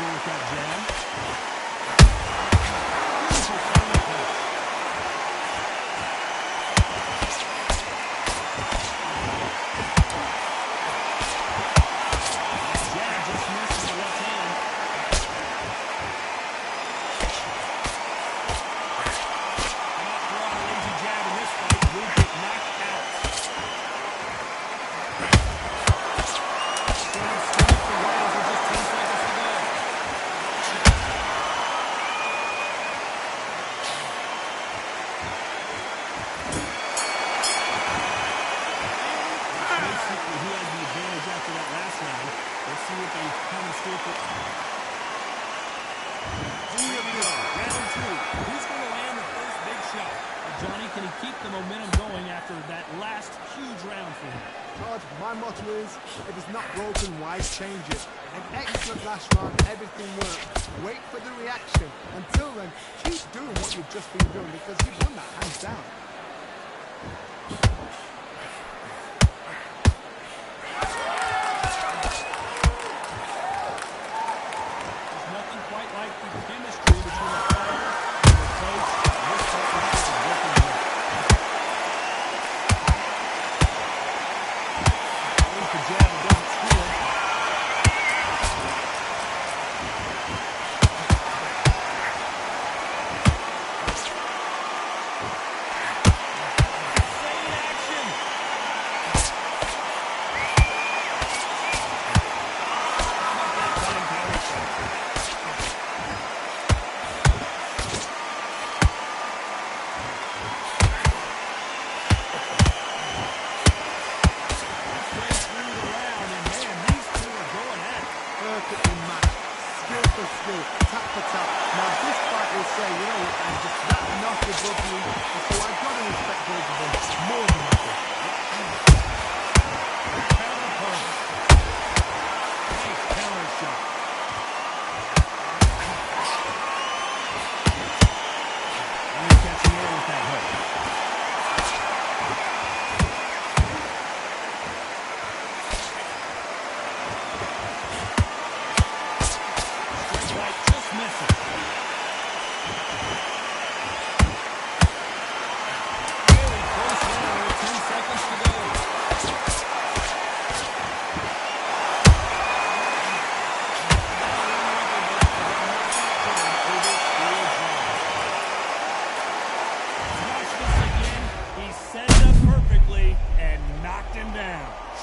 through with that jab. Can he keep the momentum going after that last huge round for him? Todd, my motto is, if it's not broken, why change it? An excellent last round, everything worked. Wait for the reaction. Until then, keep doing what you've just been doing because you've won that hands down. There's nothing quite like the chemistry between the fighters and the coach. This partnership is working well. The jab doesn't steal. Insane action. Perfectly matched, skill for skill, tap for tap. Now this fight will say, you know what, I'm just that enough above you, and so I've got to respect both of them more than nothing. Counter punch. Nice counter shot. And he's catching air with that hook.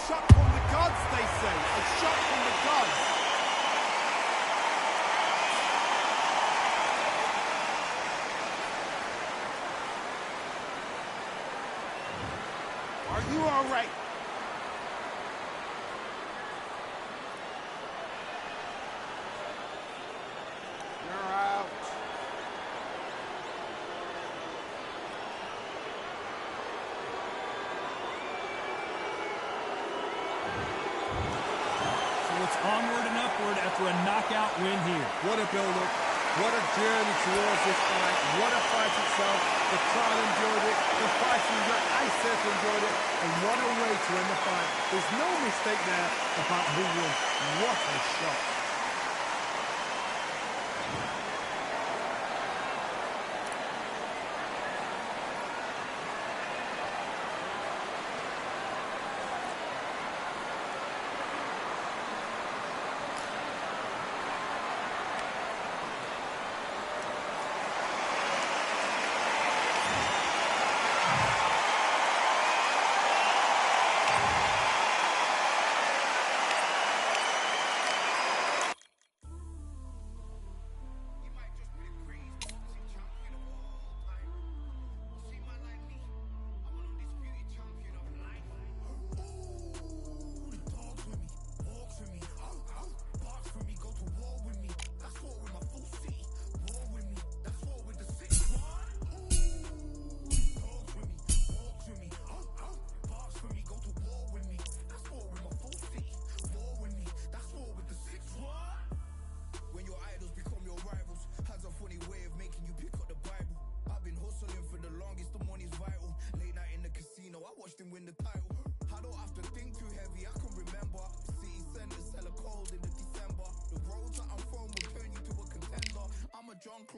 Shot from the gods, they say. A shot from the gods. Are you all right? You're out. It's onward and upward after a knockout win here. What a build-up. What a journey towards this fight. What a fight itself. The crowd enjoyed it. The fighting, I certainly enjoyed it. And what a way to end the fight. There's no mistake there about who won. What a shot.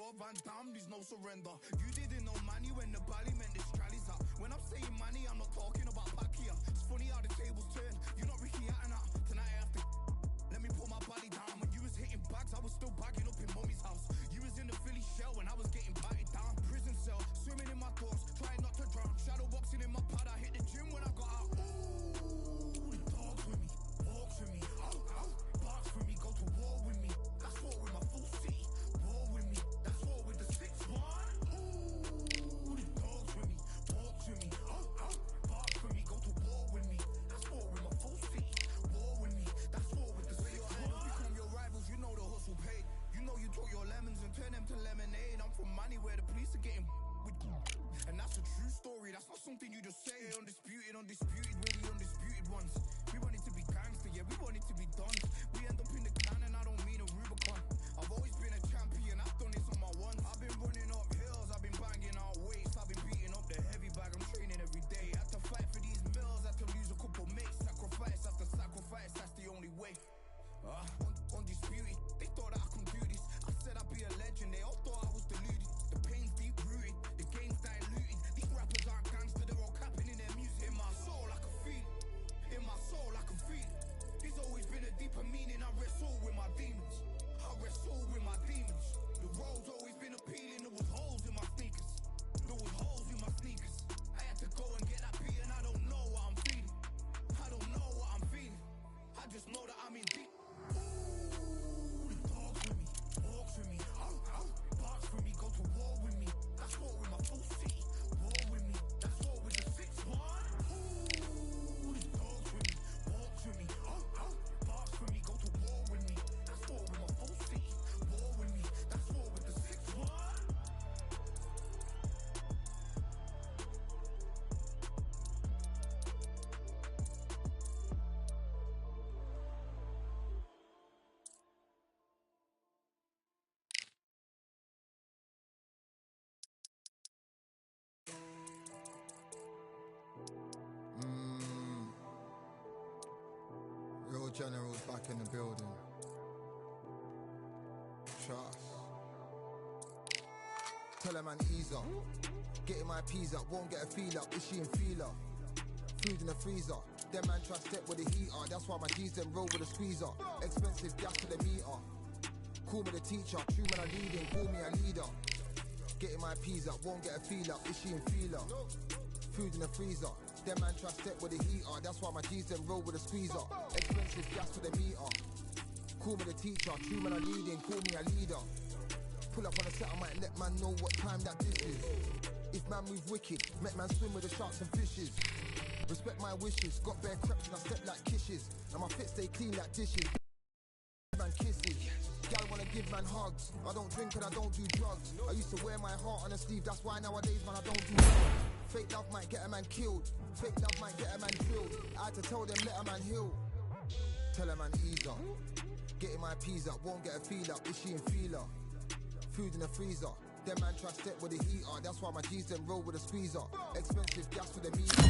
Jean-Claude Van Damme, there's no surrender. You didn't know money when the bally meant the strallies up. When I'm saying money, I'm not talking about Pacquiao. It's funny how the tables turn. You're not Ricky Hatton. Tonight I have to let me put my body down. When you was hitting bags, I was still bagging up in mommy's house. You was in the Philly shell when I was getting batted down. Prison cell, swimming in my thoughts, trying not to drown. Shadow boxing in my pad, I hit the gym when I got out. Ooh, the dogs with me, walks with me, barks with me, go to war with me. That's war with my full city, war with me. That's war with the 6-1. Ooh, the dogs with me, walks with me, barks with me, go to war with me. That's war with my full city, war with me. That's war with the 6-1. Become your rivals, you know the hustle paid. You know you took your lemons and turn them to lemonade. I'm from money where the police are getting with, and that's a true story. That's not something you just say. Undisputed, we're the undisputed ones. We want it to be gangster, yeah, we want it to be done. We end up in the clan and I don't mean a Rubicon. I've always been a champion, I've done this on my one. I've been running up hills, I've been banging out weights, I've been beating up the heavy bag, I'm training every day. Had to fight for these mills, had to lose a couple mates. Sacrifice after sacrifice, that's the only way. Undisputed, they thought that I could do this. I said I'd be a legend, they all thought I was deluded. The pain's deep rooted, the game's diluted. These rappers aren't gangster, they're all capping in their music. In my soul I can feel it, in my soul I can feel it. There's always been a deeper meaning, I wrestle with my demons. I wrestle with my demons. The road's always been appealing, there was holes in my sneakers. There was holes in my sneakers. I had to go and get that beat and I don't know what I'm feeling. I don't know what I'm feeling. I just know that I'm in deep. Ooh, the dogs with me, walks with me, barks with me, go to war with me. That's war with my full city, war with me. That's war with the 6-1. Ooh, the dogs with me, walks with me, barks with me, go to war with me. That's war with my full city, war with me. That's war with the 6-1. Real generals back in the building. Trust. Tell a man ease up. Getting my peas up, won't get a feel up. Is she in feeler? Food in the freezer. Them man try step with the heater. That's why my G's them roll with a squeezer. Expensive gas for the meter. Call me the teacher. True man I leading, call me a leader. Getting my peas up, won't get a feel up. Is she in feeler? Food in the freezer. Them man try step with the heater. That's why my G's them roll with a squeezer. Expensive gas for the meter. Call me the teacher. True man I leading, call me a leader. Pull up on a set, I might let man know what time that this is. If man move wicked, make man swim with the sharks and fishes. Respect my wishes, got bare creps and I step like kisses. And my fit stay clean like dishes. Man kisses. Gal wanna give man hugs. I don't drink and I don't do drugs. I used to wear my heart on a sleeve, that's why nowadays man I don't do drugs. Fake love might get a man killed. Fake love might get a man drilled. I had to tell them let a man heal. Tell a man ease up. Getting my peas up, won't get a feel up. Is she in feeler? Food in the freezer. Them man try step with the heater. That's why my G's them roll with a squeezer. Expensive gas for the meter.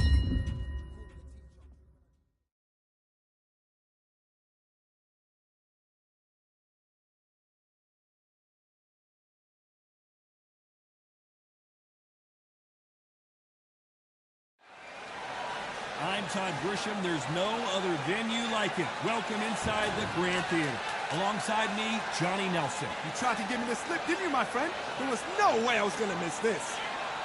I'm Todd Grisham. There's no other venue like it. Welcome inside the Grand Theater. Alongside me, Johnny Nelson. You tried to give me the slip, didn't you, my friend? There was no way I was going to miss this.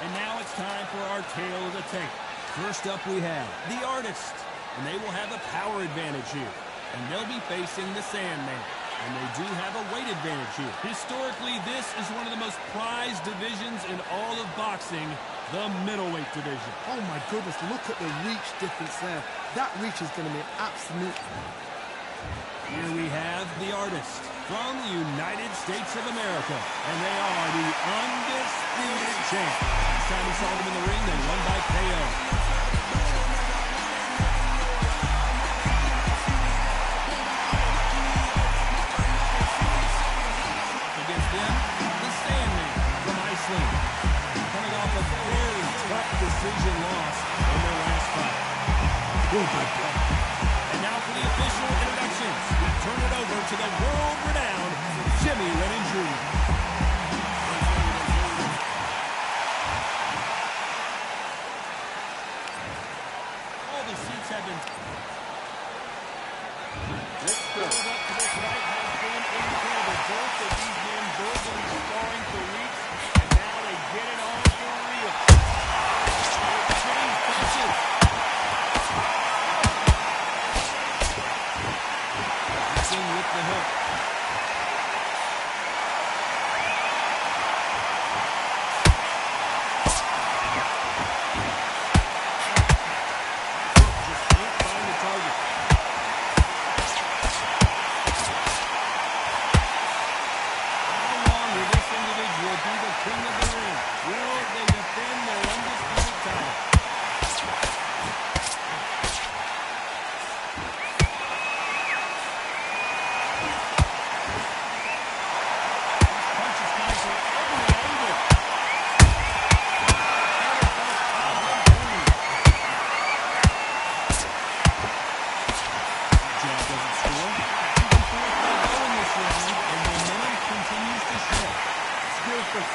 And now it's time for our tale of the tape. First up we have the Artist. And they will have a power advantage here. And they'll be facing the Sandman. And they do have a weight advantage here. Historically, this is one of the most prized divisions in all of boxing, the middleweight division. Oh my goodness, look at the reach difference there. That reach is going to be an absolute... Here we have the Artist from the United States of America. And they are the undisputed champ. Last time we saw them in the ring, they won by KO. Against them, the Sandman from Iceland. Coming off a very tough decision loss in their last fight. And now for the official introductions, we turn it over to the world-renowned Jimmy Lennon Jr.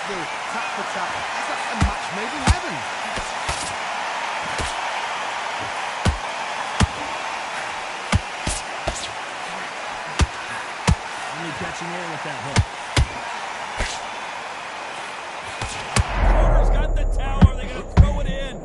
still, tap for tap. Is that a match made in heaven? Only catching air with that hook. Corner's got the tower. They're going to throw it in.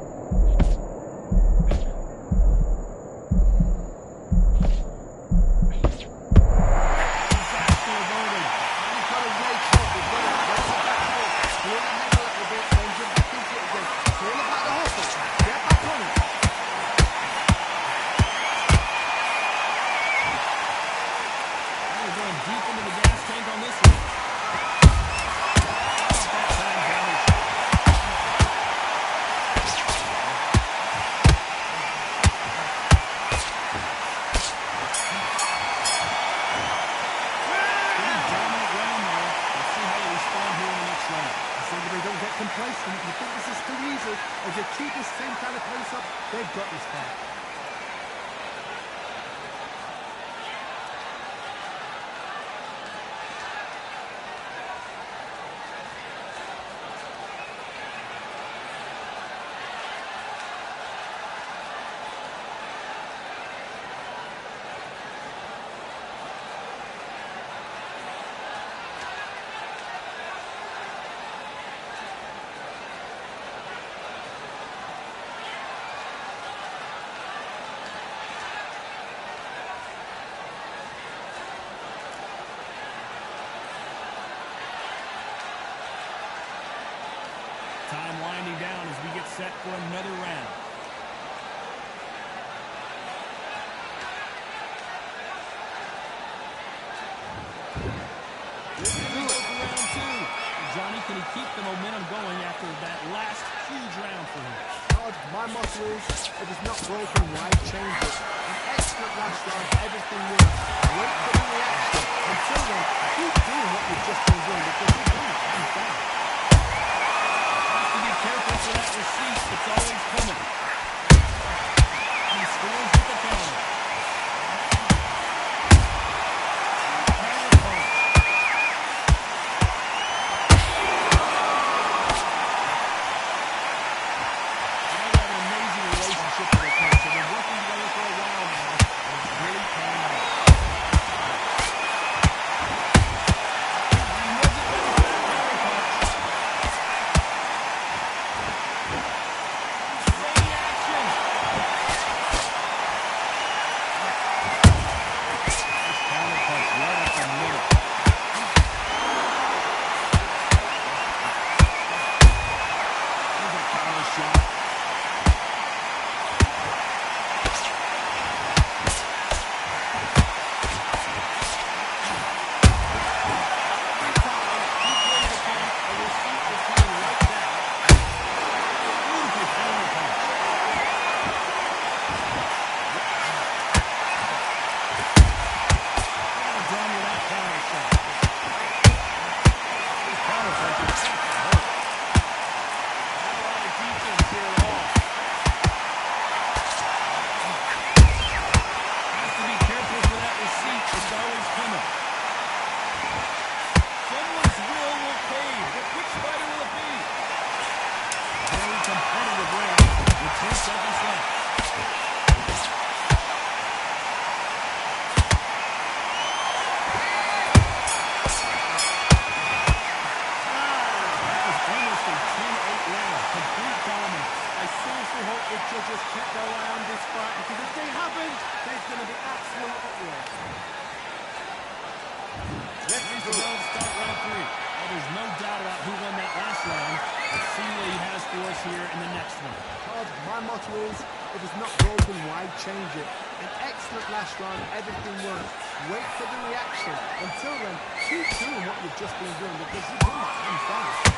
Complacent. You think this is too easy? As they keep this same kind of pace up, they've got this far. Time winding down as we get set for another round. Here we go for round two. Johnny, can he keep the momentum going after that last huge round for him? God, my motto is, if it's not broken, why change it? An excellent last round, everything works. Wait for the reaction. Until then, keep doing what you've just been doing because you're doing it hands down. Be careful for that receipt. It's always coming. He scores with the counter. Counter punch. They have an amazing relationship with their coach. They've been working together for a while now, and it's really paying off. He wasn't ready for that counter punch. Just keep their eye on this fight because if they haven't, there's going to be absolute uproar. Let's go to start round three. Well, there's no doubt about who won that last round. Let's see what he has for us here in the next one. Todd, my motto is, if it's not broken, why change it? An excellent last round, everything works. Wait for the reaction. Until then, keep doing what you've just been doing because you're doing it hands down.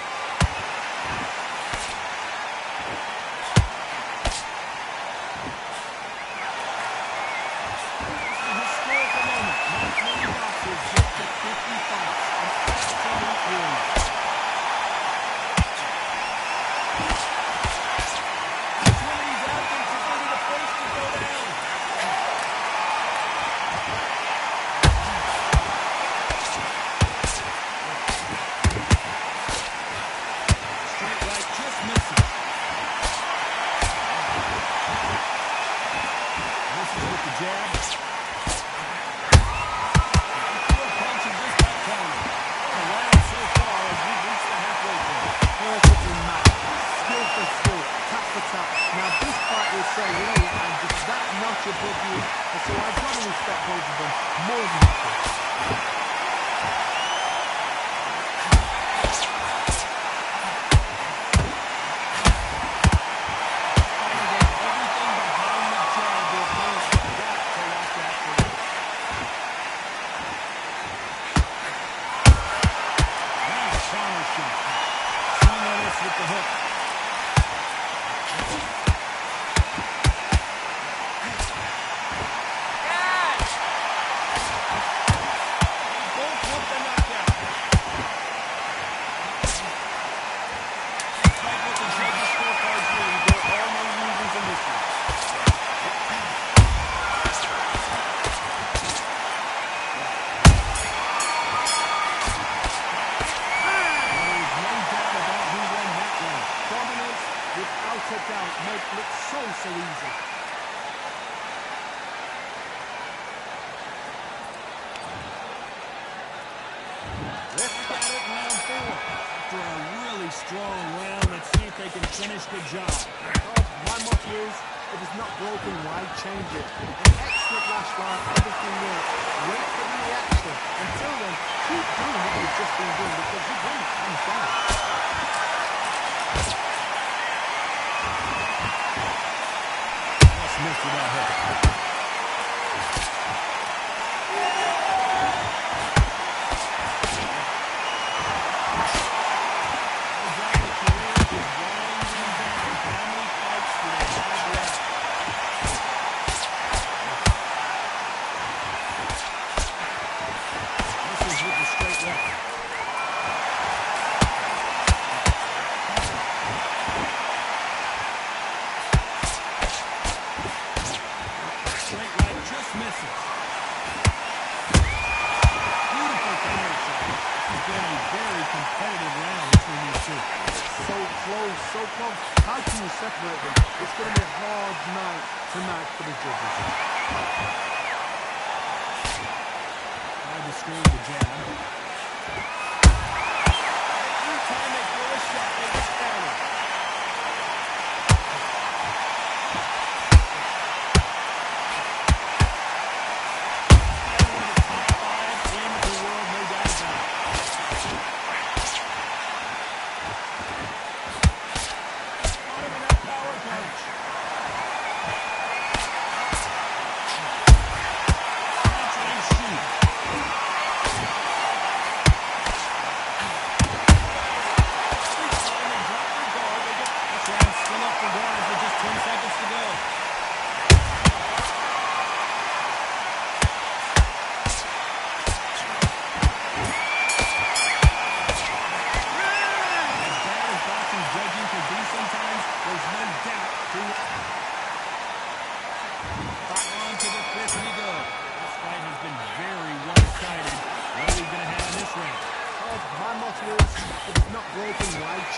your bookie, and so I've got to respect both of them more than equal. With the hook. Both want the knockout. Despite what the judges' scorecards mean, there are no losers in this one. Without a doubt, make it look so easy. Let's start at round 4. After a really strong round, let's see if they can finish the job. Oh, my motto is, if it's not broken, why change it? An excellent last round, everything works. Wait for the reaction. Until then, keep doing what you've just been doing because you've won hands down. Missed with that hook. This is with the straight left. So close. How can you separate them? It's going to be a hard night tonight for the judges. Tried to screen the jab. Every time they throw a shot, they get countered. One of the top 5 in the world, no doubt about it.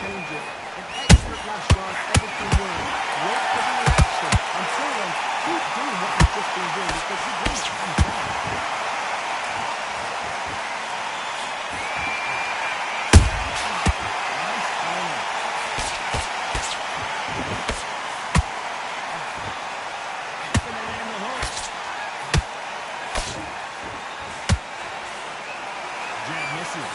Change it. An excellent last round, everything works. Wait for the reaction. Until then, keep doing what you've just been doing because you've won hands down. Jab misses.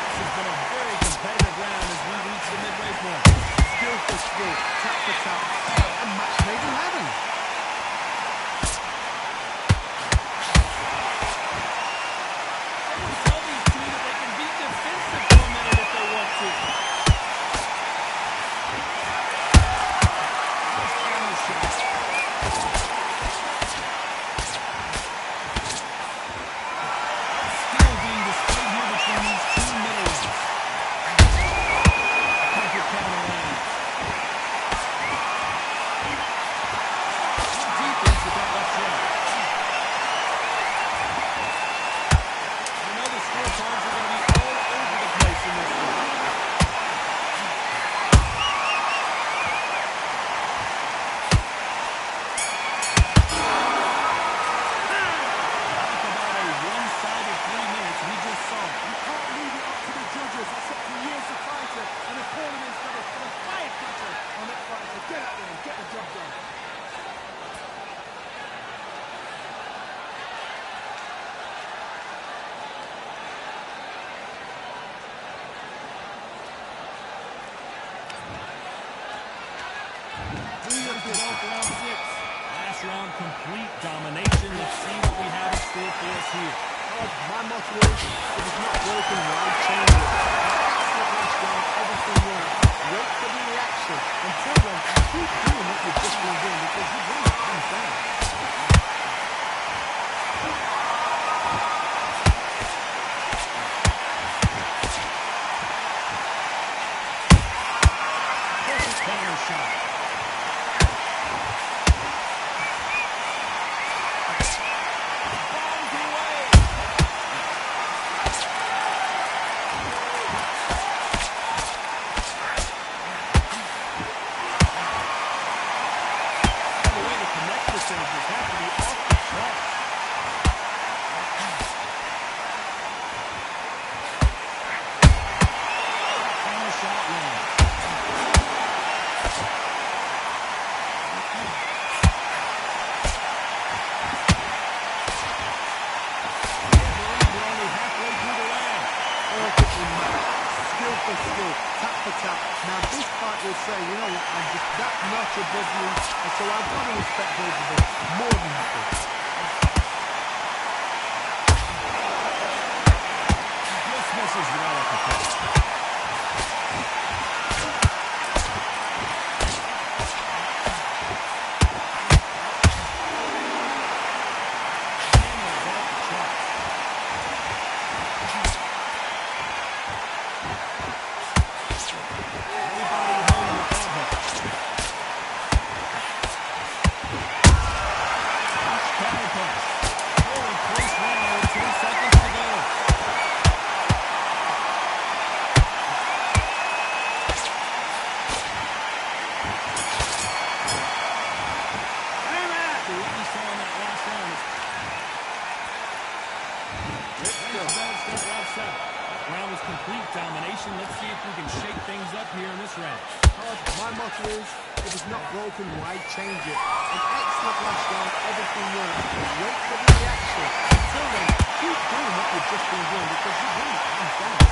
This has been a to go for round 6. Last round, complete domination. Let's see what we have in store for us here. My motto is, if it's not broken, why change it? Excellent last round, everything worked. Wait for the reaction. Until then, keep doing what you've just been doing because you really comes down. Counter shot. Bombs away. The way to connect the surges have to be off the charts. Counter shot lands. For skill, tap for tap. Now this fight will say, you know what, I'm just that much above you, and so I've got to respect both of them more than happy. Just misses right at the top. Round was complete domination. Let's see if we can shake things up here in this round. My motto is, if it's not broken, why change it? An excellent last round, everything worked. Wait for the reaction. Until then, keep doing what you've just been doing because you really comes down.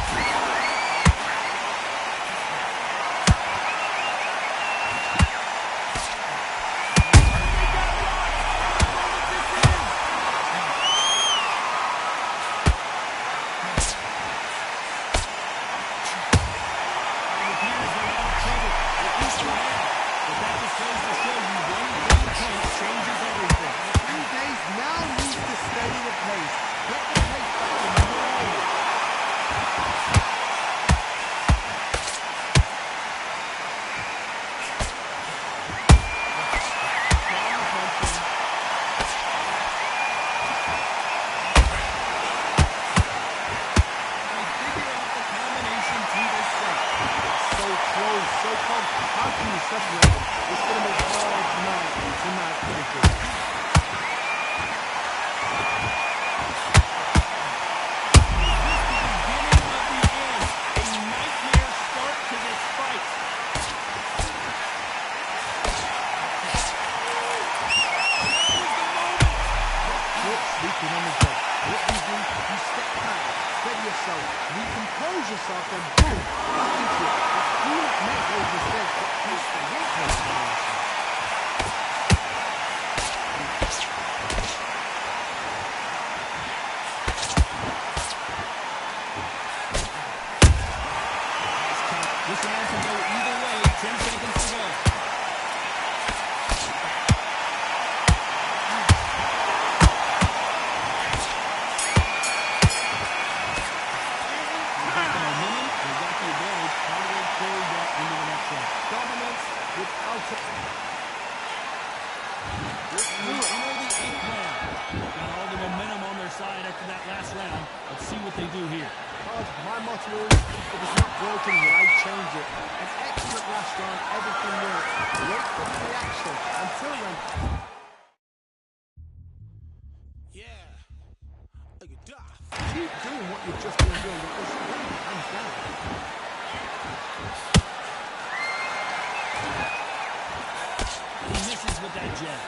How can you separate them? It's going to be hard tonight for the group. Recompose yourself and boom, back into it. Do not make those mistakes that cost the weight of This round can go either way. 10 seconds to go. dominance without it. We enter the 8th round. Got all the momentum on their side after that last round. Let's see what they do here. My motto is, if it's not broken, why change it? An excellent last round, everything worked. Wait for the reaction. Until then. Keep doing what you've just been doing because you really comes down. He misses with that jab.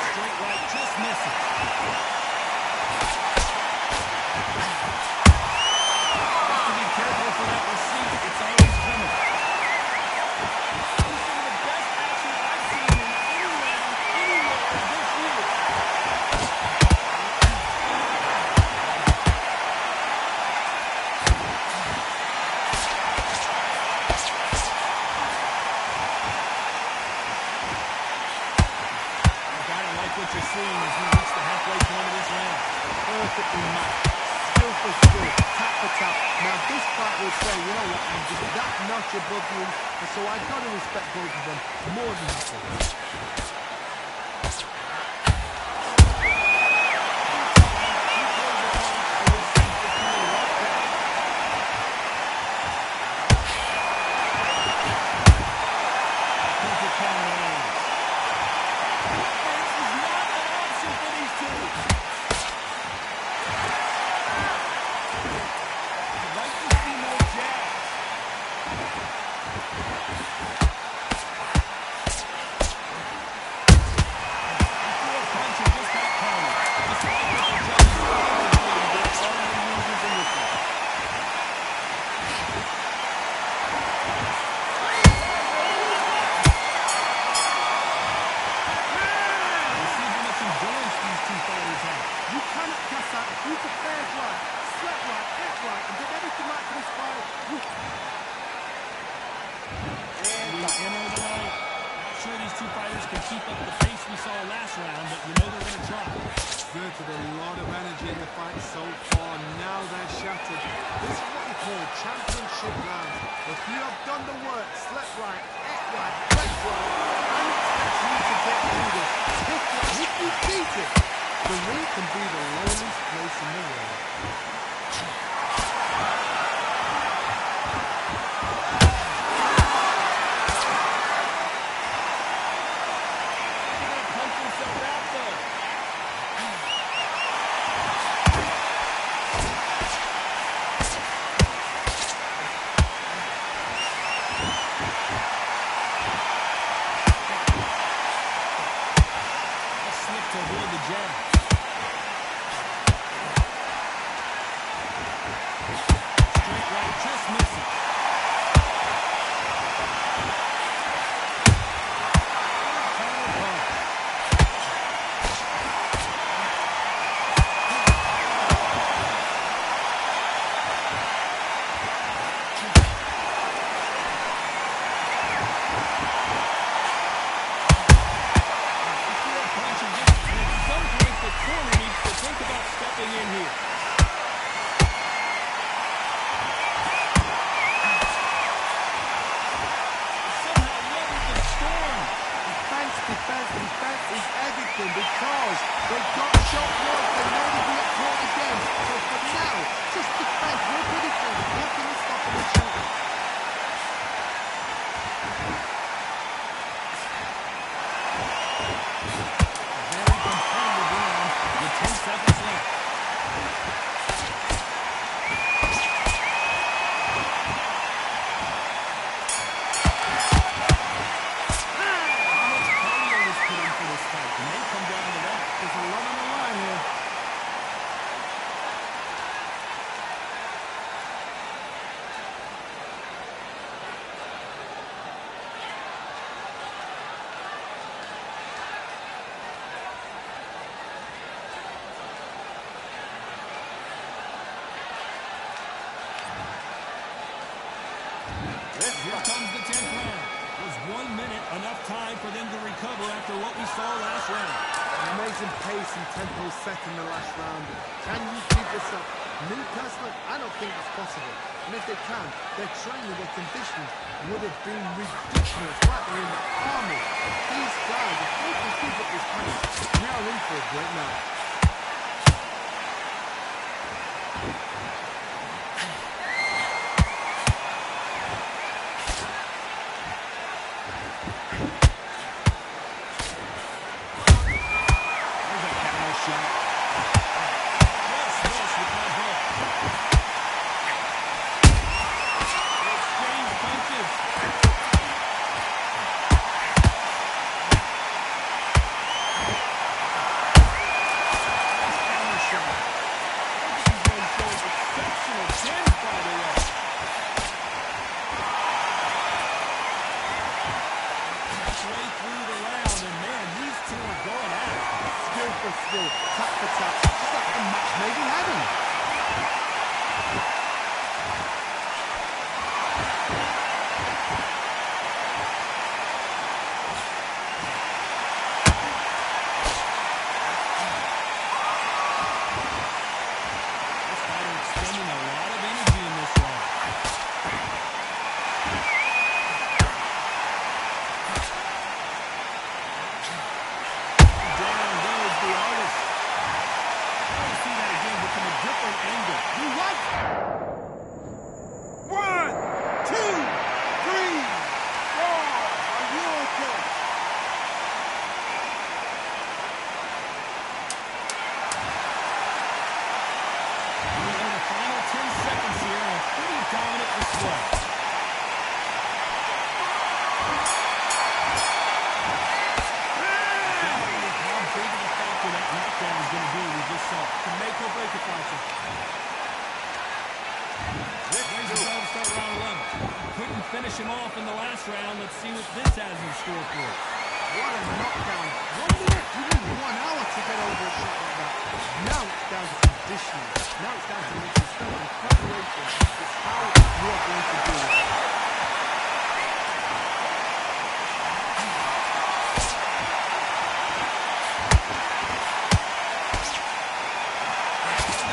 Straight right, just misses. what you're seeing as we reach the halfway point of this round. Perfectly matched. Skill for skill, tap for tap. Now this fight will say, you know what, I'm just that notch above you, and so I've got to respect both of them more than happy. Exerted a lot of energy in the fight so far. Now they're shattered. This is what you call championship round. If you have done the work, slept right, ate right, slept right, I'm expecting you to get through this. If you beat it, the ring can be the loneliest place in the world. Defense is everything because they got shot once, they know they get caught again. So for now, just defense, no good defense, nothing is stopping the shot. Very competitive round with 10 seconds left. Here comes the 10th round. Was 1 minute enough time for them to recover after what we saw last round? An amazing pace and tempo set in the last round. Can you keep this up? Me personally, I don't think it's possible. And if they can, their training, their conditioning would have been ridiculous. Like they're in the army. These guys, if they can keep up this pace, we are in for a great night. Skill, tap for tap, just like a match made in heaven. assault. Can make or break a fighter. Raise the bell to start round 11. Couldn't finish him off in the last round. Let's see what this has in store for us. What a knockdown. 1 minute. You need 1 hour to get over a shot like that. Now it's down to conditioning. Now it's down to mental strength and preparation. It's how you are going to do it.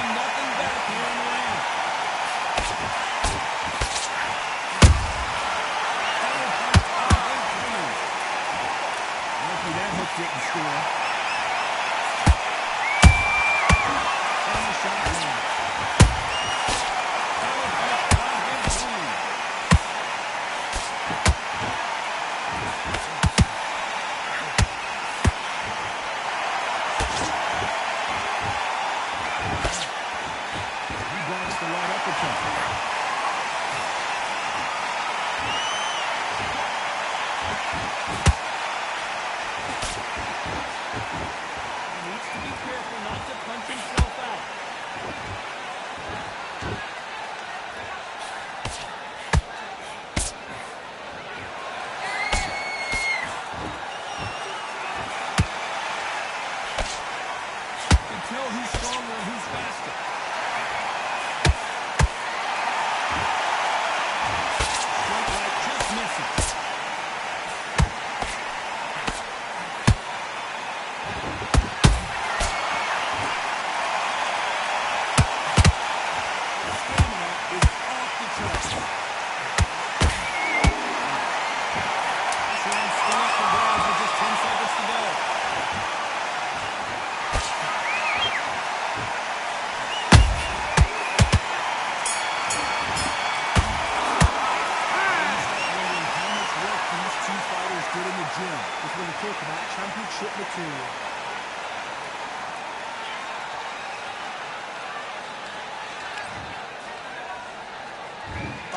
Nothing back here in the round. Lucky that hook didn't score. And the shot lands. Power punch, 5 and 3. He blocks the right uppercut. He needs to be careful not to punch himself out. You can tell who's stronger and who's faster. Straight right, just misses. Stamina is off the charts. This round's still up for grabs with just 10 seconds to go. Wondering how much work these two fighters did in the gym. It's when we talk about championship material.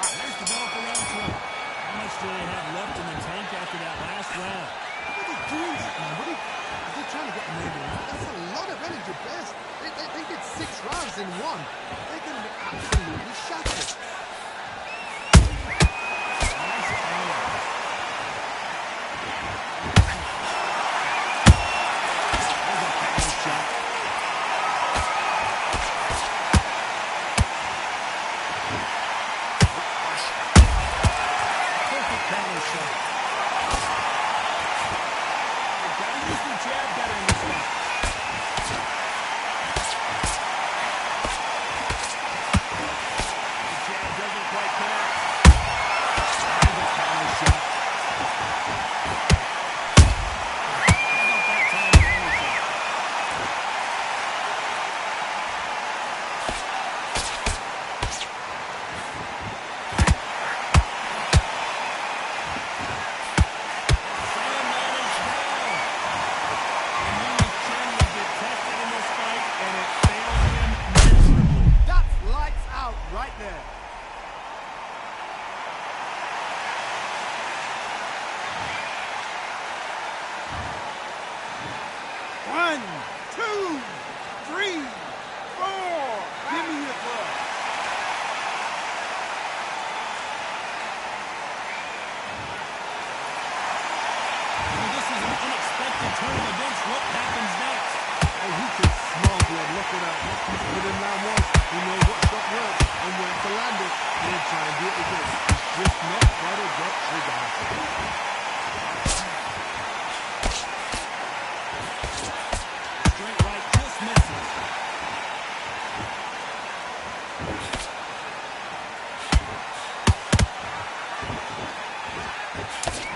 There's the bell for round 2. How much do they have left in the tank after that last round? What are they doing, man? They're trying to get a name in. That's a lot of energy burst. They did 6 rounds in 1. They're going to be absolutely shattered. Nice power. There's a power shot. Perfect power shot. They've got to use the jab better in this fight. The jab doesn't quite connect. There's a power shot. How about that time power shot? Sandman is down. He knew his chin would get tested in this fight, and it failed him miserably. That's lights out right there. One, two, three, four. Give me your club. Well, this is an unexpected turn of events. What happens next? Oh, he can smell blood. Look at that. He's put in round 1. He knows what shot works and where to land it. He'll try and do it again. He's just not quite a get trigger. Straight right just misses.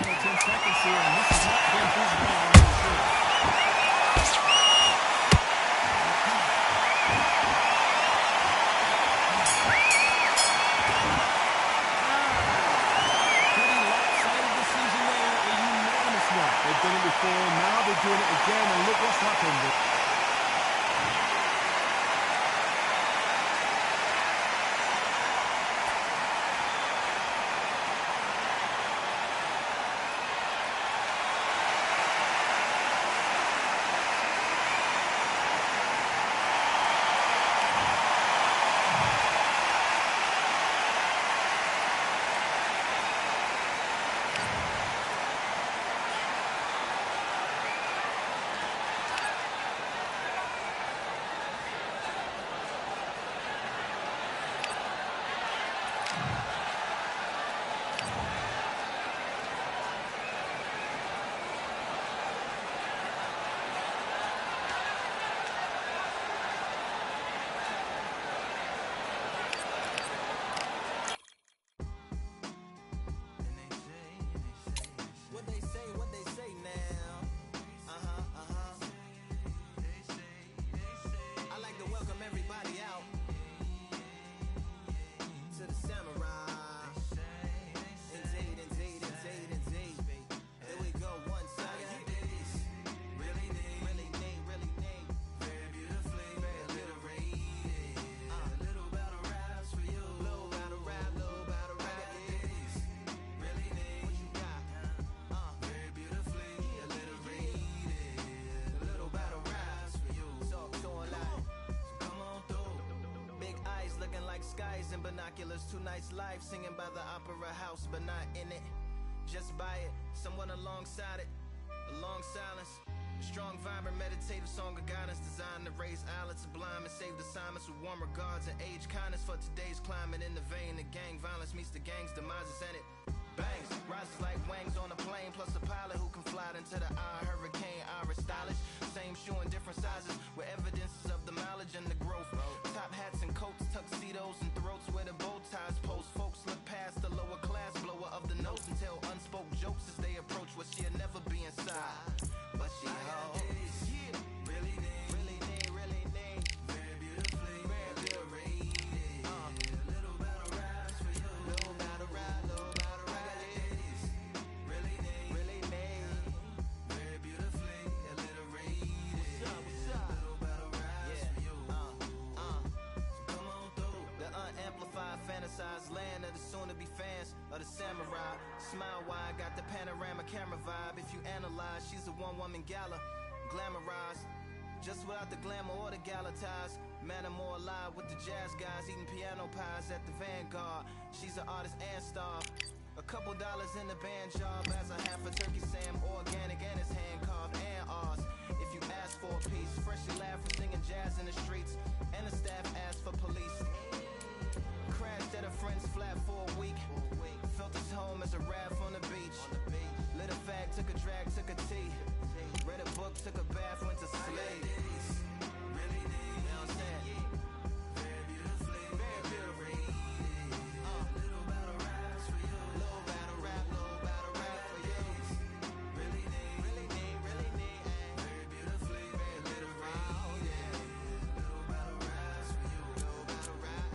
Final 10 seconds here, and this has not been his round for sure. Pretty lopsided decision there, a unanimous one. They've done it before. Now they're doing it again. And look what's happened. Glasses and binoculars, too nice life, singing by the opera house, but not in it. Just by it, someone alongside it, a long silence. A strong, vibrant, meditative song of guidance designed to raise eyelids sublime and save assignments with warm regards and age kindness for today's climate. In the vein, the gang violence meets the gang's demises, and it bangs, rises like wangs on a plane, plus a pilot who can fly into the eye. Hurricane, iris stylish, same shoe in different sizes, with evidences of the mileage and the growth. Top hats and coats, tuxedos and throats where the bow ties post. Folks look past the lower class blower of the notes and tell unspoken jokes as they approach what she'll never be inside. But she holds, yeah, really need, very beautifully, very rated. Little battle rides for you, little battle ride, ladies. Really need, very beautifully, alliterated. What's up? Little battle rides for you. So come on through. The unamplified, fantasized land of the soon-to-be fans of the samurai. Smile wide, got the panorama camera vibe. If you analyze, she's a one-woman gala, glamorized, just without the glamour or the gala ties. Man, I'm more alive with the jazz guys, eating piano pies at the Vanguard. She's an artist and star. A couple dollars in the band job as a half a turkey Sam, organic and it's hand carved and ours. If you ask for a piece, freshly laugh from singing jazz in the streets, and the staff asked for police. Crashed at a friend's flat for a week. Felt his home as a raft on the beach. Lit a fag, took a drag, took a tea. Read a book, took a bath, went to sleep. Really need, you know what I'm saying? Very beautifully, very beautifully. Little battle raps for you. Little battle rap for you. Really need, very beautifully, very literary. Little battle raps for you. Little battle rap.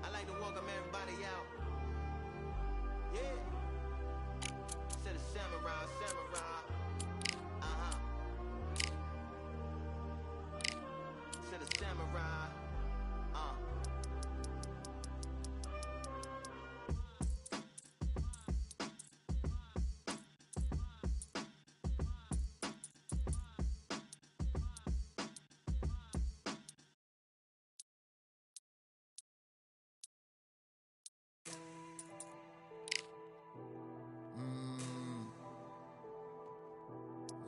I like to welcome everybody out. Yeah. To the samurai. To the samurai.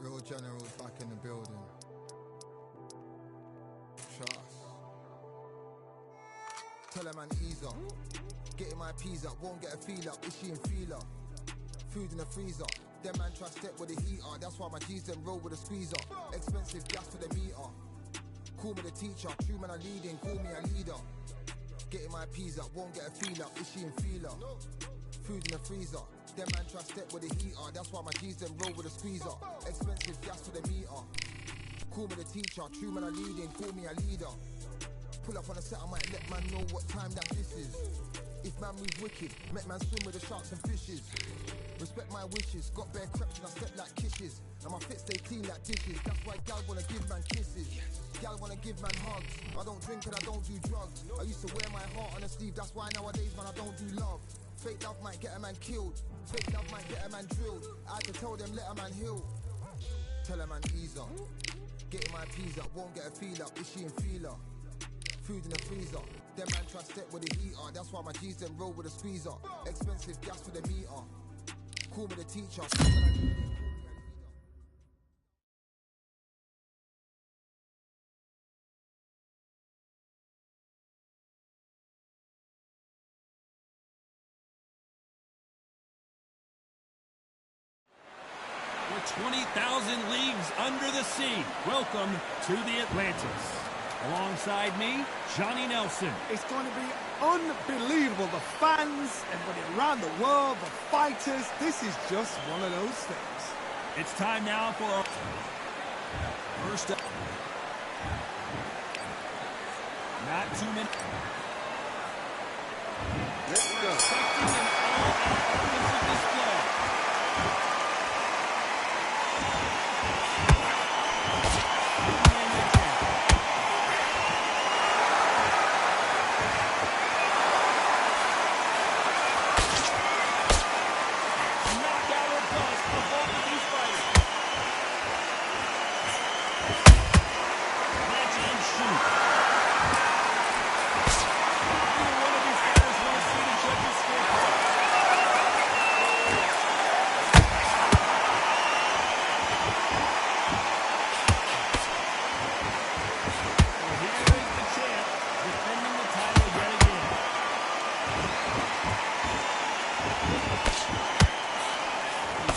Real generals back in the building. Trust. Tell her man ease up. Getting my peas up, won't get a feel up. Is she in feeler? Food in the freezer. Them man try step with the heater. That's why my G's them roll with a squeezer. Expensive gas for the meter. Call me the teacher. True man I leading, call me a leader. Getting my peas up, won't get a feel up. Is she in feeler? Food in the freezer. Them man try step with the heater. That's why my G's them roll with a squeezer. Expensive gas for the meter. Call me the teacher. True man I leading, call me a leader. Pull up on the set, I might let man know what time that this is. If man move wicked, make man swim with the sharks and fishes. Respect my wishes, got bare creps and I step like kisses. And my fit stay clean like dishes. That's why gal wanna give man kisses. Gal wanna give man hugs. I don't drink and I don't do drugs. I used to wear my heart on a sleeve. That's why nowadays man I don't do love. Fake love might get a man killed. Fake love might get a man drilled. I had to tell them let a man heal. Tell a man ease up. Getting my peas up, won't get a feel up. Is she in feeler? Food in the freezer. Them man try step with the heater. That's why my G's them roll with a squeezer. Expensive gas for the meter. Call me the teacher. We're 20,000 leagues under the sea. Welcome to the Atlantis. Alongside me, Johnny Nelson. It's going to be unbelievable. The fans, everybody around the world, the fighters. This is just one of those things. It's time now for our first up. Not too many. Let's go. Expecting an all-out offensive display.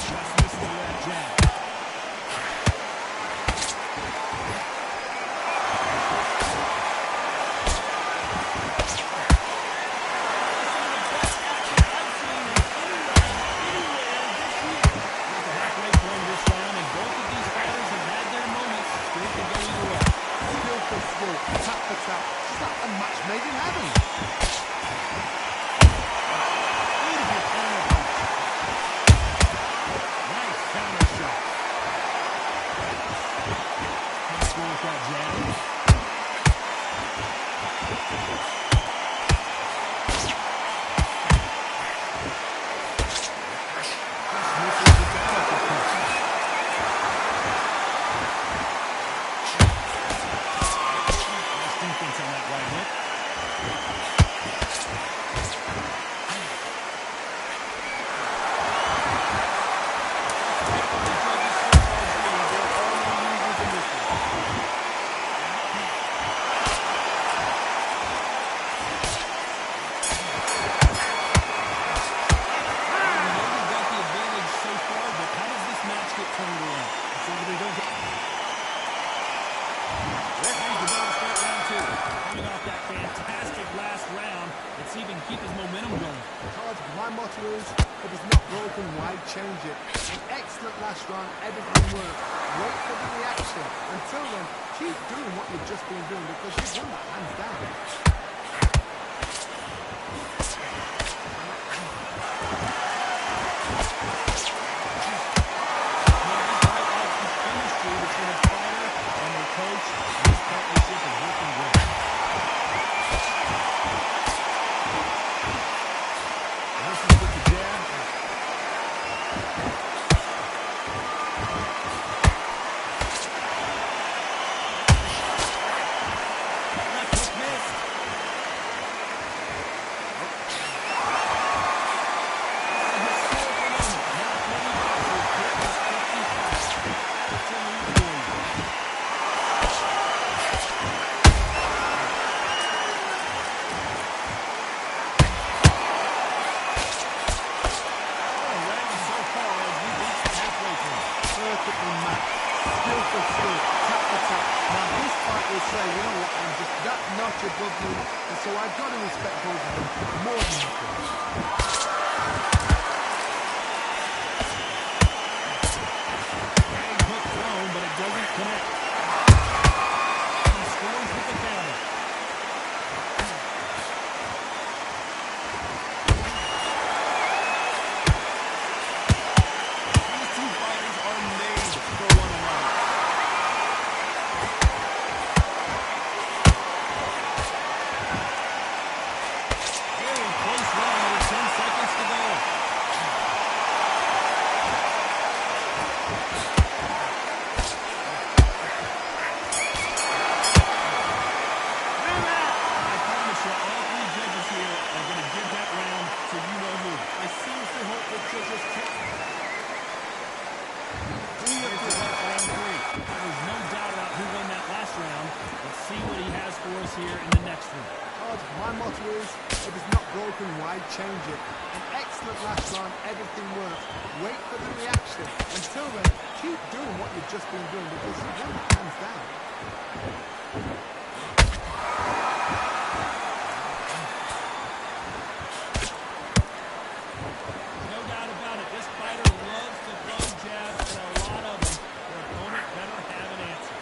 Just misses with that jab. Change it. An excellent last round, everything worked. Wait for the reaction. Until then, keep doing what you've just been doing because you've won that hands down. So I've got to respect both of them more than nothing. Hook thrown, but it doesn't connect. He scores with the counter. These two fighters are made for one another. Here in the next one. My motto is, if it's not broken, why change it? An excellent last round, everything works. Wait for the reaction. Until then, keep doing what you've just been doing because you won it hands down. No doubt about it. This fighter loves to throw jabs, and a lot of them. Their opponent better have an answer.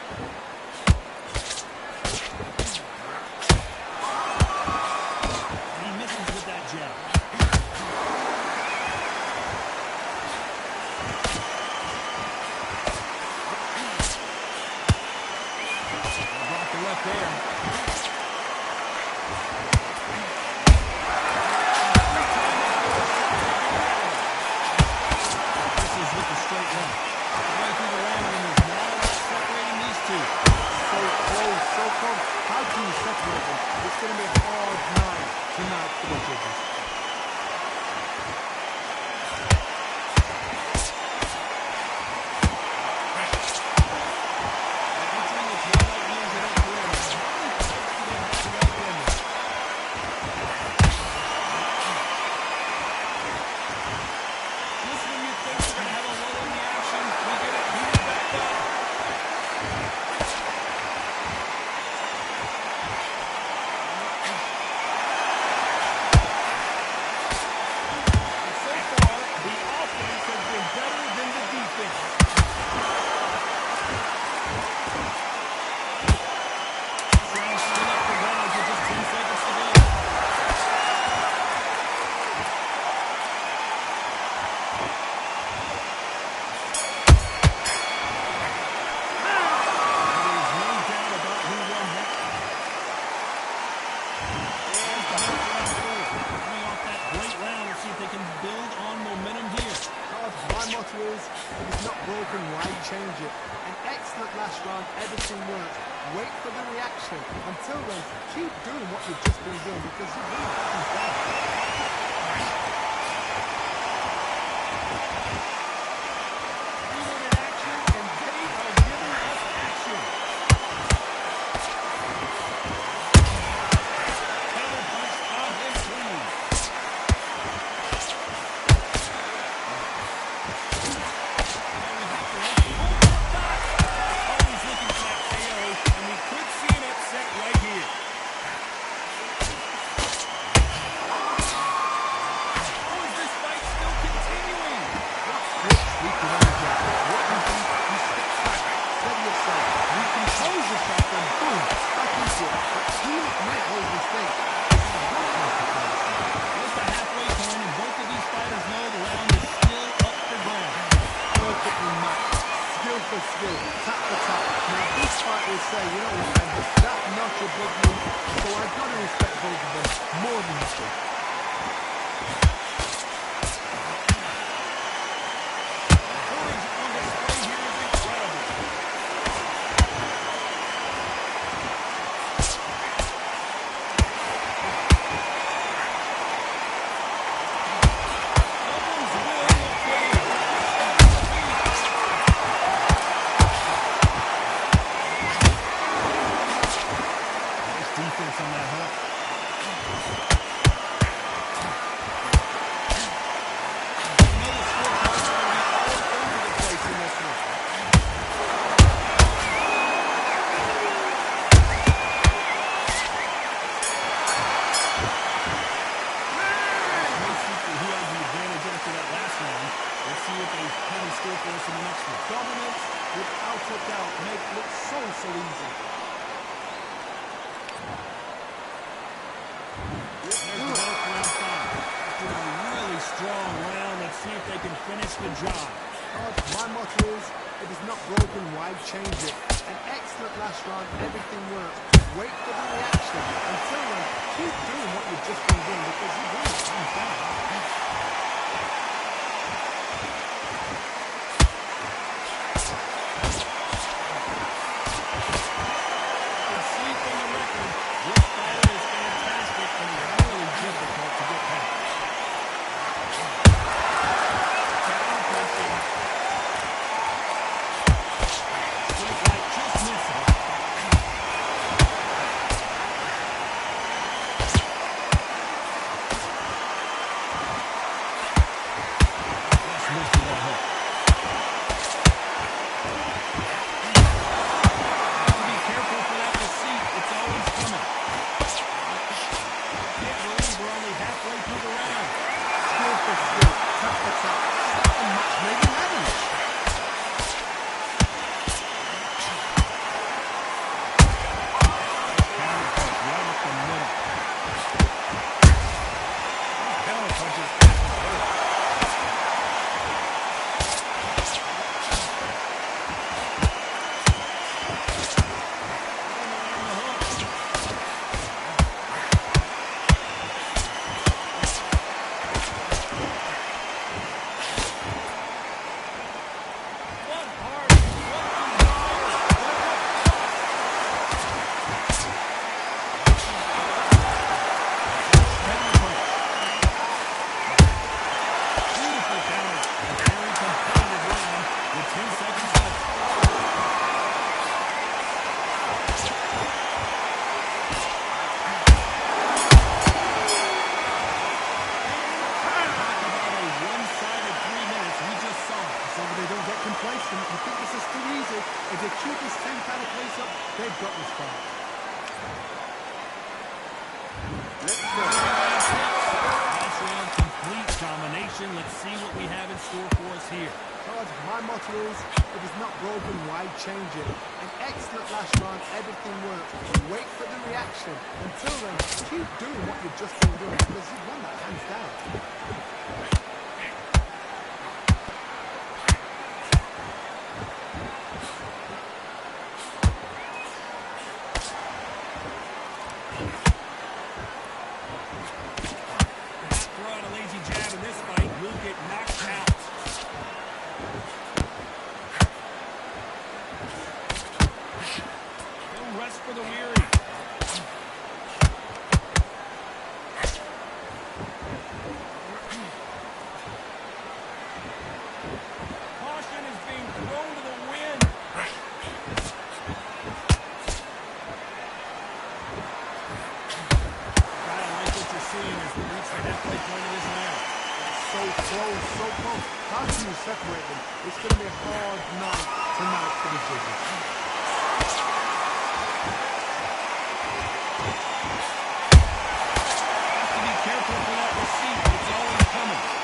It's going to be a hard night tonight for the judges. motto is, if it's not broken, why change it? An excellent last round, everything worked. Wait for the reaction. Until then, keep doing what you've just been doing because you really haven't done. We needed action, and they are giving us action. Counter punch on his sleeve. Always looking for that KO, and we could see an upset right here. Oh, is this fight still continuing? Switch, we can only get what you do, you step back, steady yourself, recompose yourself, and boom, back into it. But do not make those mistakes. Just a halfway point, and both of these fighters know the round is still up for grabs. Perfectly matched, skill for skill, tap for tap. Now this fight will say, you know what, man, that notch above me, so I've got to respect both of them more than nothing. Courage on display here is incredible. Elbows will fail. Nice defense on that hook. You know the scorecards are going to be all over the place in this one. No secret who has the advantage after that last round. Let's see what they have in store for us in the next one. Dominance, without a doubt, make it look so easy. There's the bell for round 5. After a really strong round, let's see if they can finish the job. My motto is, if it's not broken, why change it? An excellent last round, everything worked. Wait for the reaction. Until then, keep doing what you've just been doing because you really haven't done it. You can see from the record, this fighter is fantastic and really difficult to get past. Counter punching. Straight right, just missing. Just missed with that hook. Have to be careful for that deceit. It's always coming. Can't believe we're only halfway through the round. Skill for skill, tap for tap. Stop the match, maybe having it. Counter punch right up the middle. Counter punches. What heart, beautiful counter. A very competitive round with 10 seconds left. Talk about a one-sided 3 minutes we just saw. So they don't get complacent. You think this is too easy. If they keep this same kind of pace up, they've got this fight. Let's go. Last round, complete domination. Let's see what we have in store for us here. Todd, my motto is, if it's not broken, why change it? An excellent last round, everything worked. Wait for the reaction. Until then, keep doing what you've just been doing because you've won that hands down. Throw out a lazy jab in this fight, we'll get knocked out. goals so close. How can you separate them? It's going to be a hard night tonight for the judges. Have to be careful for that receipt. It's always coming.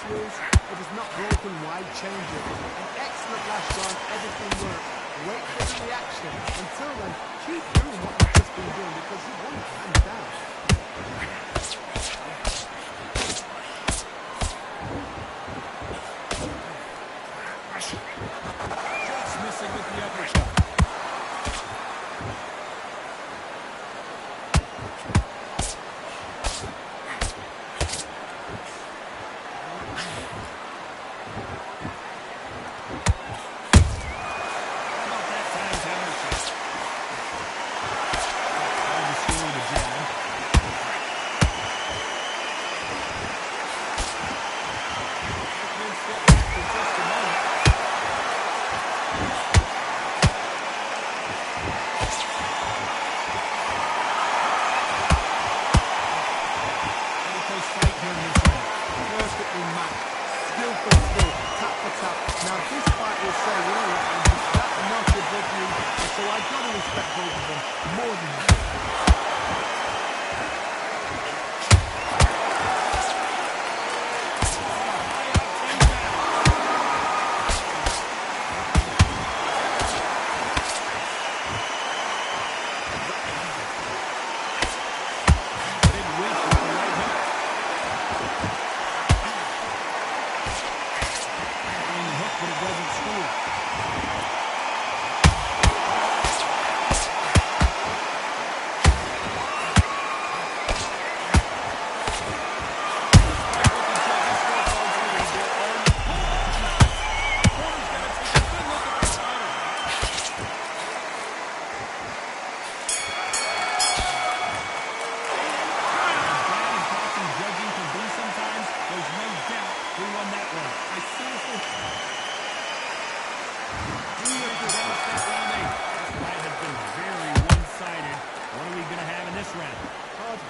It is not broken, why change it? An excellent last round, everything works. Wait for the reaction. Until then, keep doing what you've just been doing because you won it hands down. Just missing with the uppercut.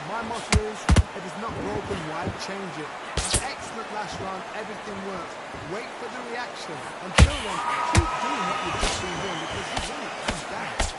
My motto is, it is not broken, why change it? An excellent last round, everything works. Wait for the reaction. Until then, keep doing what you've just been doing because you won it hands down.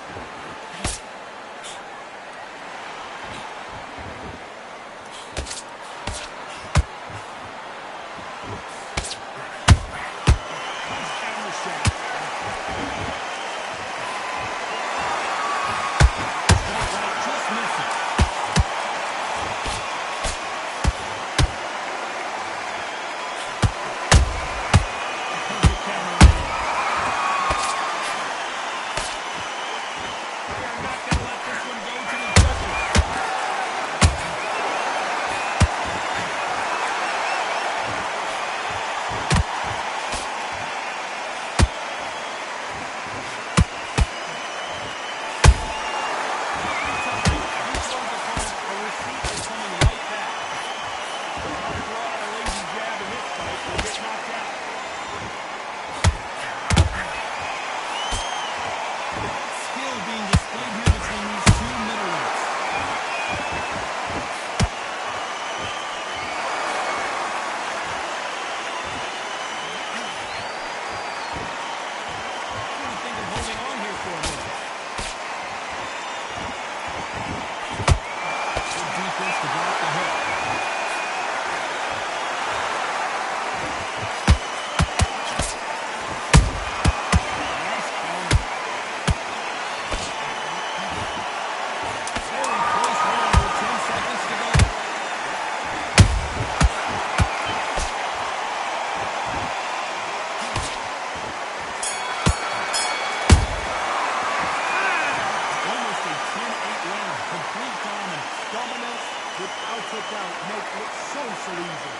Dominance, without a doubt, make it look so easy.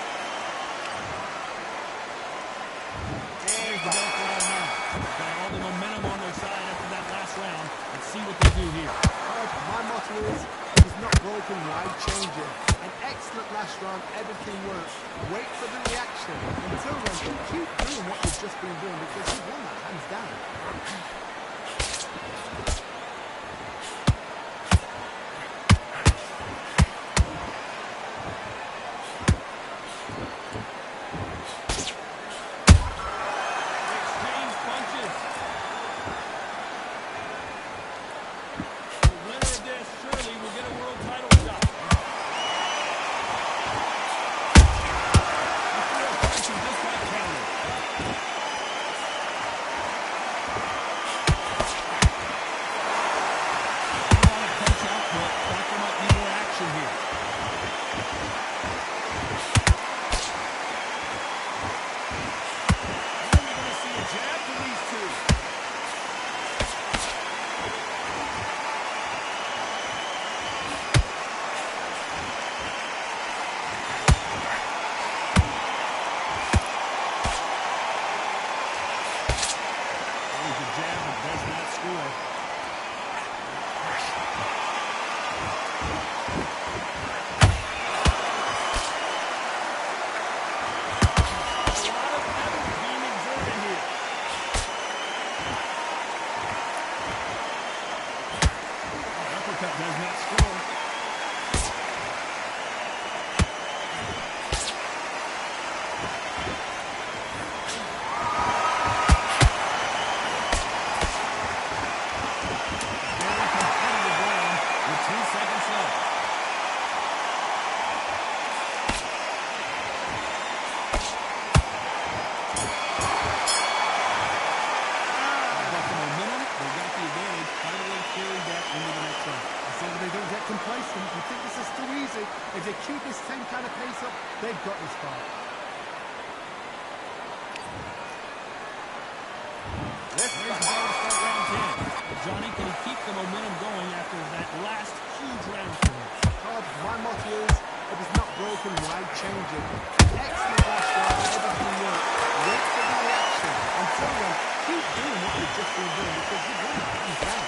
Here's the belt round now. Got all the momentum on their side after that last round. Let's see what they do here. My motto is, if it's not broken, why change it? An excellent last round, everything works. Wait for the reaction. Until then, keep doing what you've just been doing because you won that hands down. Complacent. You think this is too easy. If they keep this same kind of pace up, they've got this far. Here's the ball to start round 10. Johnny, can he keep the momentum going after that last huge round for him? My motto is, if it's not broken, why change it? Excellent last round, everything works. Wait for the reaction. Until then, keep doing what you've just been doing because you've won that hands down.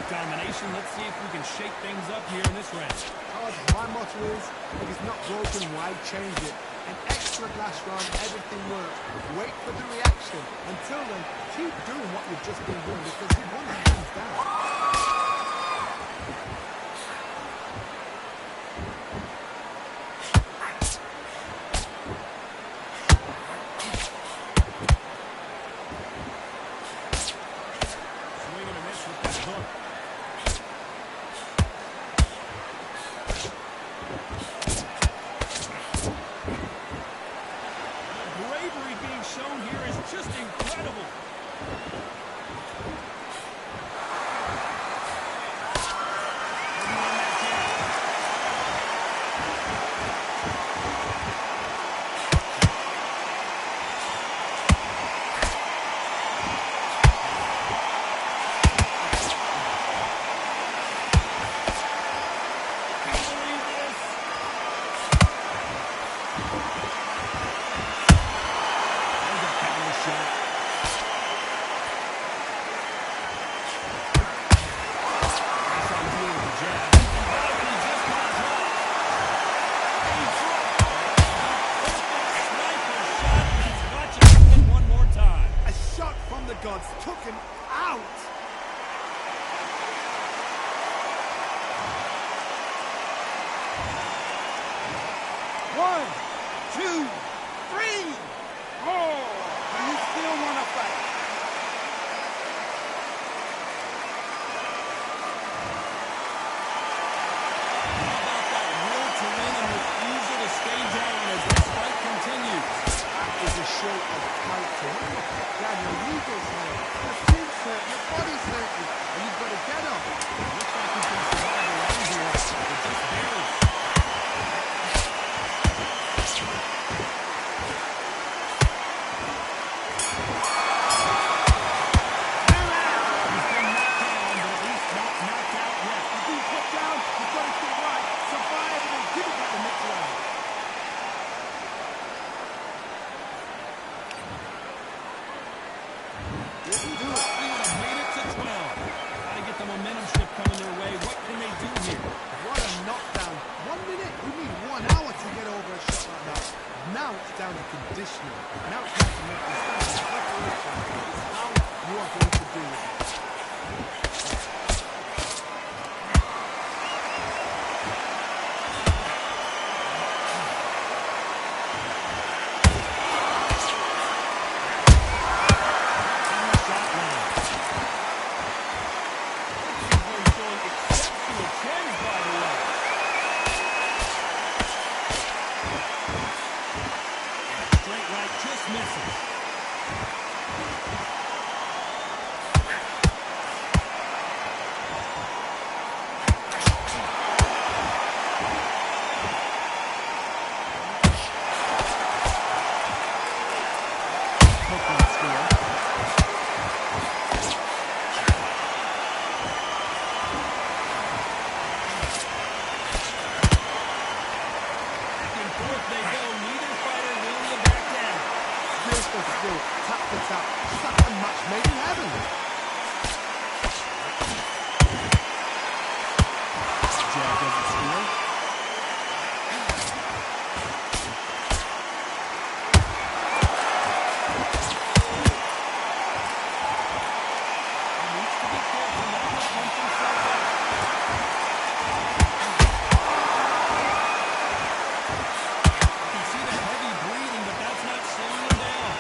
Domination. Let's see if we can shake things up here in this round. My motto is, if it's not broken, why change it? An excellent last round, everything works. Wait for the reaction. Until then, keep doing what you've just been doing because you've won that hands down. shown here is just incredible. Gods took him out. One, two, three. Oh, and you still want to fight. How about that will to win and refusal to stay down as this fight continues? That is a show of character. Daniel, you just hurt. Your skin's hurt, your body's hurting, and you've got to get up. Looks like he can survive around here, but just barely. He's been knocked down, but at least not knocked out yet. You've been put down, you've got to stay right, survive, and then give it back the next round. Momentum shift coming their way. What can they do here? What a knockdown. 1 minute? We need 1 hour to get over a shot like that. Now it's down to conditioning. Now it's down to making this preparation. It's how you are going to do it. Tap for tap, such a match made in heaven. Jab doesn't score. He needs to be careful not to punch himself out. You can see the heavy breathing, but that's not slowing him down.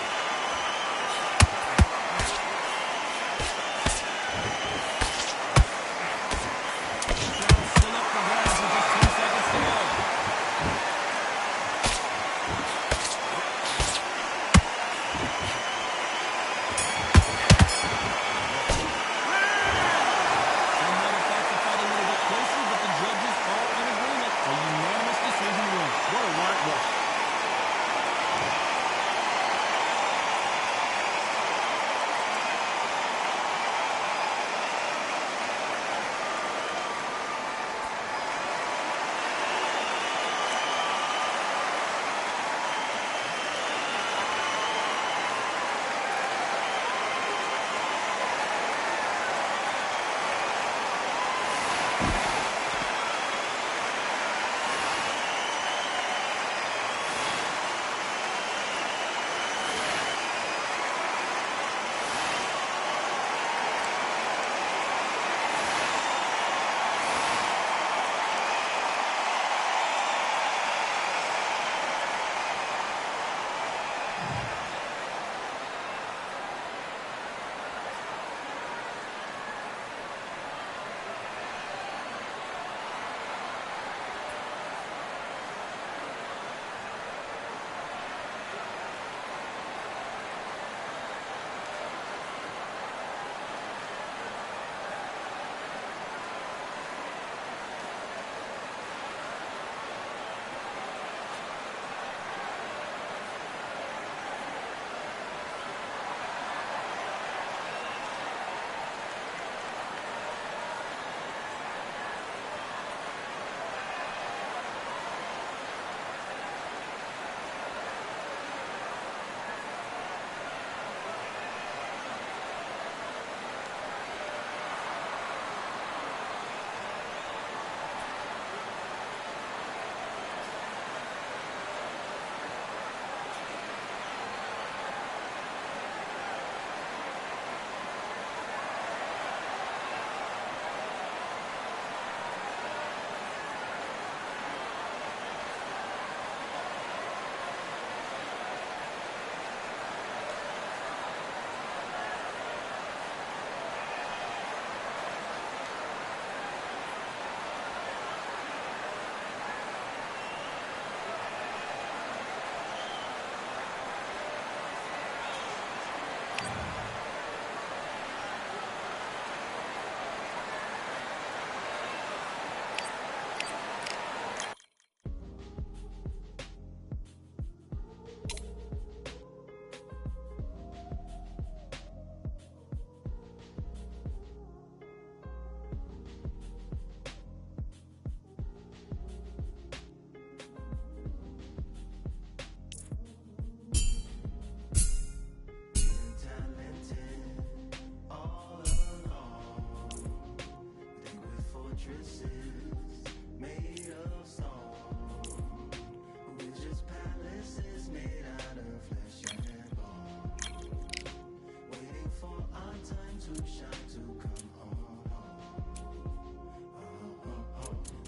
too shy to come home.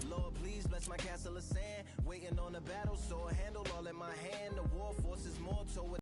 Lord, please bless my castle of sand. Waiting on a battle, sword handle all in my hand. The war force is more toward